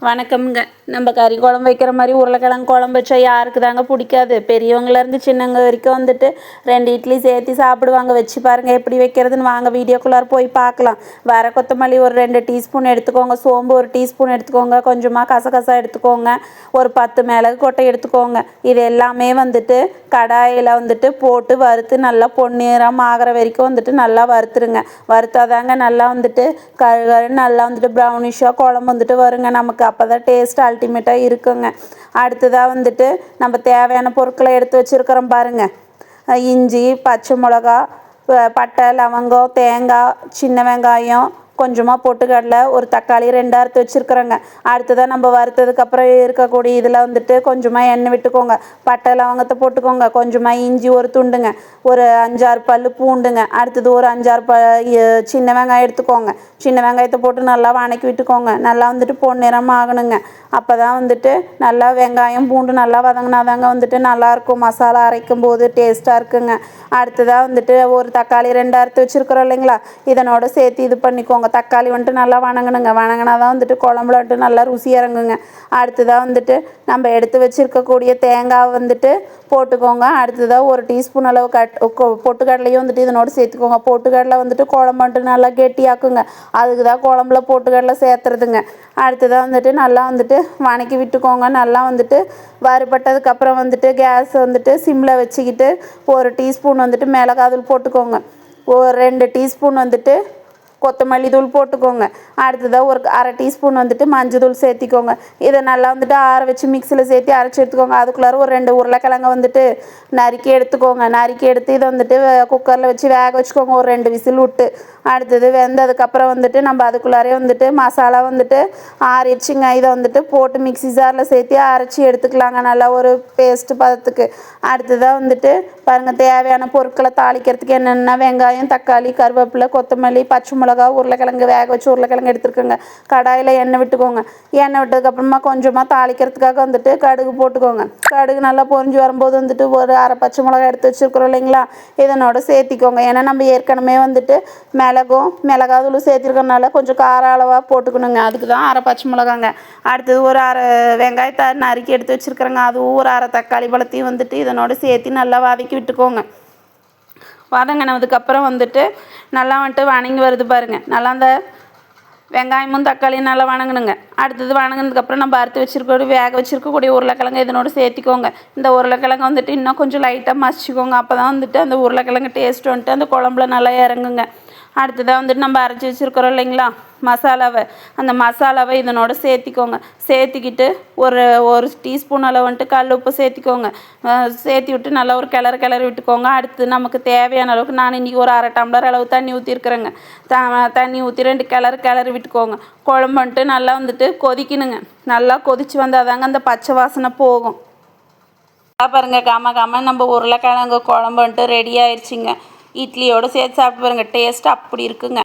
வணக்கம்ங்க. நம்ம கறி குழம்பு வைக்கிற மாதிரி உருளைக்கிழங்கு குழம்பு வச்சா யாருக்கு தாங்க பிடிக்காது? பெரியவங்கலேருந்து சின்னவங்க வரைக்கும் வந்துட்டு 2 இட்லி சேர்த்து சாப்பிடுவாங்க. வச்சு பாருங்கள் எப்படி வைக்கிறதுன்னு. வாங்க வீடியோக்குள்ளார போய் பார்க்கலாம். வர கொத்தமல்லி ஒரு 2 டீஸ்பூன் எடுத்துக்கோங்க. சோம்பு ஒரு டீஸ்பூன் எடுத்துக்கோங்க. கொஞ்சமாக கசகசா எடுத்துக்கோங்க. ஒரு 10 மிளகு கொட்டை எடுத்துக்கோங்க. இது எல்லாமே வந்துட்டு கடாயில் வந்துட்டு போட்டு வறுத்து நல்லா பொன்னிறம் ஆகிற வரைக்கும் வந்துட்டு நல்லா வறுத்துருங்க. வறுத்தாதாங்க நல்லா வந்துட்டு கருகருன்னு நல்லா வந்துட்டு ப்ரௌனிஷாக குழம்பு வந்துட்டு வருங்க நமக்கு. அப்போ தான் டேஸ்ட் அல்டிமேட்டாக இருக்குங்க. அடுத்ததாக வந்துட்டு நம்ம தேவையான பொருட்களை எடுத்து வச்சுருக்கிறோம் பாருங்கள். இஞ்சி, பச்சை மிளகா, பட்டை, லவங்கம், தேங்காய், சின்ன வெங்காயம், கொஞ்சமாக பொட்டுக்கடலை, ஒரு தக்காளி 2 அறுத்து வச்சுருக்குறோங்க. அடுத்ததாக நம்ம வறுத்ததுக்கப்புறம் இருக்கக்கூடிய இதில் வந்துட்டு கொஞ்சமாக எண்ணெய் விட்டுக்கோங்க. பட்டை லவங்கத்தை போட்டுக்கோங்க. கொஞ்சமாக இஞ்சி ஒரு துண்டுங்க. ஒரு 5-6 பல் பூண்டுங்க. அடுத்தது ஒரு 5-6 சின்ன வெங்காயம் எடுத்துக்கோங்க. சின்ன வெங்காயத்தை போட்டு நல்லா வணக்கி விட்டுக்கோங்க. நல்லா வந்துட்டு பொன்னிறமாக ஆகணுங்க. அப்போ தான் வந்துட்டு நல்லா வெங்காயம் பூண்டு நல்லா வதங்கினாதாங்க வந்துட்டு நல்லாயிருக்கும். மசாலா அரைக்கும் போது டேஸ்ட்டாக இருக்குங்க. அடுத்ததாக வந்துட்டு ஒரு தக்காளி 2 அறுத்து வச்சுருக்குறோம் இல்லைங்களா, இதனோட சேர்த்து இது பண்ணிக்கோங்க. தக்காளி வந்துட்டு நல்லா வணங்கணுங்க. வணங்கினா தான் வந்துட்டு குழம்புல வந்துட்டு நல்லா ருசி இறங்குங்க. அடுத்ததாக வந்துட்டு நம்ம எடுத்து வச்சுருக்கக்கூடிய தேங்காய் வந்துட்டு போட்டுக்கோங்க. அடுத்ததாக ஒரு டீஸ்பூன் அளவு பொட்டுக்கடலையும் வந்துட்டு இதனோடு சேர்த்துக்கோங்க. பொட்டுக்கடலை வந்துட்டு குழம்பு வந்துட்டு நல்லா கெட்டியாக்குங்க. அதுக்கு தான் குழம்புல பொட்டுக்கடலை சேர்த்துறதுங்க. அடுத்ததாக வந்துட்டு நல்லா வந்துட்டு வணக்கி விட்டுக்கோங்க. நல்லா வந்துட்டு வறுபட்டதுக்கப்புறம் வந்துட்டு கேஸ் வந்துட்டு சிம்மில் வச்சுக்கிட்டு ஒரு டீஸ்பூன் வந்துட்டு மிளகாத்தூள் போட்டுக்கோங்க. ஒரு 2 டீஸ்பூன் வந்துட்டு கொத்தமல்லி தூள் போட்டுக்கோங்க. அடுத்ததாக ஒரு 1/2 டீஸ்பூன் வந்துட்டு மஞ்சள் தூள் சேர்த்திக்கோங்க. இதை நல்லா வந்துட்டு ஆற வச்சு மிக்சியில் சேர்த்து அரைச்சி எடுத்துக்கோங்க. அதுக்குள்ளார ஒரு 2 உருளைக்கிழங்க வந்துட்டு நறுக்கி எடுத்துக்கோங்க. நறுக்கி எடுத்து இதை வந்துட்டு குக்கரில் வச்சு வேக வச்சுக்கோங்க. ஒரு 2 விசில் விட்டு. அடுத்தது வெந்ததுக்கப்புறம் வந்துட்டு நம்ம அதுக்குள்ளாரே வந்துட்டு மசாலா வந்துட்டு ஆறிடுச்சுங்க. இதை வந்துட்டு போட்டு மிக்சி ஜாரில் சேர்த்து அரைச்சி எடுத்துக்கலாங்க. நல்லா ஒரு பேஸ்ட்டு பதத்துக்கு. அடுத்ததாக வந்துட்டு பாருங்கள், தேவையான பொருட்களை தாளிக்கிறதுக்கு என்னென்ன வெங்காயம், தக்காளி, கருவேப்பிலை, கொத்தமல்லி, பச்சை மிளகா, உருளைக்கிழங்கு வேக வச்சு உருளைக்கிழங்கு எடுத்துருக்கோங்க. கடாயில் எண்ணெய் விட்டுக்கோங்க. எண்ணெய் விட்டதுக்கப்புறமா கொஞ்சமாக தாளிக்கிறதுக்காக வந்துட்டு கடுகு போட்டுக்கோங்க. கடுகு நல்லா பொரிஞ்சு வரும்போது வந்துட்டு ஒரு 1/2 பச்சை மிளகா எடுத்து வச்சுருக்குறோம் இல்லைங்களா, இதனோட சேர்த்திக்கோங்க. ஏன்னா நம்ம ஏற்கனவே வந்துட்டு மிளகாத்தூள் சேர்த்திருக்கறனால கொஞ்சம் கார அளவாக போட்டுக்கணுங்க. அதுக்கு தான் 1/2 பச்சை மிளகாங்க. அடுத்தது ஒரு 1/2 வெங்காயத்தை நறுக்கி எடுத்து வச்சுருக்குறேங்க. அதுவும் ஒரு 1/2 தக்காளி பழத்தையும் வந்துட்டு இதனோட சேர்த்து நல்லா வதக்கி விட்டுக்கோங்க. வதங்கினதுக்கப்புறம் வந்துட்டு நல்லா வந்துட்டு வணங்கி வருது பாருங்கள். நல்லா அந்த வெங்காயமும் தக்காளியும் நல்லா வணங்கணுங்க. அடுத்தது வணங்கினதுக்கப்புறம் நம்ம அறுத்து வச்சுருக்க வேக வச்சுருக்கக்கூடிய உருளைக்கிழங்கு இதனோட சேர்த்திக்கோங்க. இந்த உருளைக்கிழங்கு வந்துட்டு இன்னும் கொஞ்சம் லைட்டாக மசிச்சுக்கோங்க. அப்போ தான் வந்துட்டு அந்த உருளைக்கிழங்கு டேஸ்ட் வந்துட்டு அந்த குழம்புல நல்லா இறங்குங்க. அடுத்ததாக வந்துட்டு நம்ம அரைச்சி வச்சுருக்குறோம் இல்லைங்களா அந்த மசாலாவை இதனோட சேர்த்திக்கோங்க. சேர்த்திக்கிட்டு ஒரு டீஸ்பூன் அளவு வந்துட்டு கல் உப்பு சேர்த்திக்கோங்க. சேர்த்தி விட்டு நல்லா ஒரு கிளறி விட்டுக்கோங்க. அடுத்து நமக்கு தேவையான அளவுக்கு நான் இன்றைக்கி ஒரு 1/2 டம்ளர் அளவு தண்ணி ஊற்றிருக்கிறேங்க. தண்ணி ஊற்றி 2 கிளறி விட்டுக்கோங்க. குழம்பு வந்துட்டு நல்லா வந்துட்டு கொதிக்கணுங்க. நல்லா கொதித்து வந்தால் தாங்க அந்த பச்சை வாசனை போகும். பாருங்கள், கம நம்ம உருளைக்கிழங்கு குழம்பு வந்துட்டு ரெடி ஆயிடுச்சுங்க. இட்லியோடு சேர்த்து சாப்பிட்டு பாருங்கள், டேஸ்ட் அப்படி இருக்குங்க.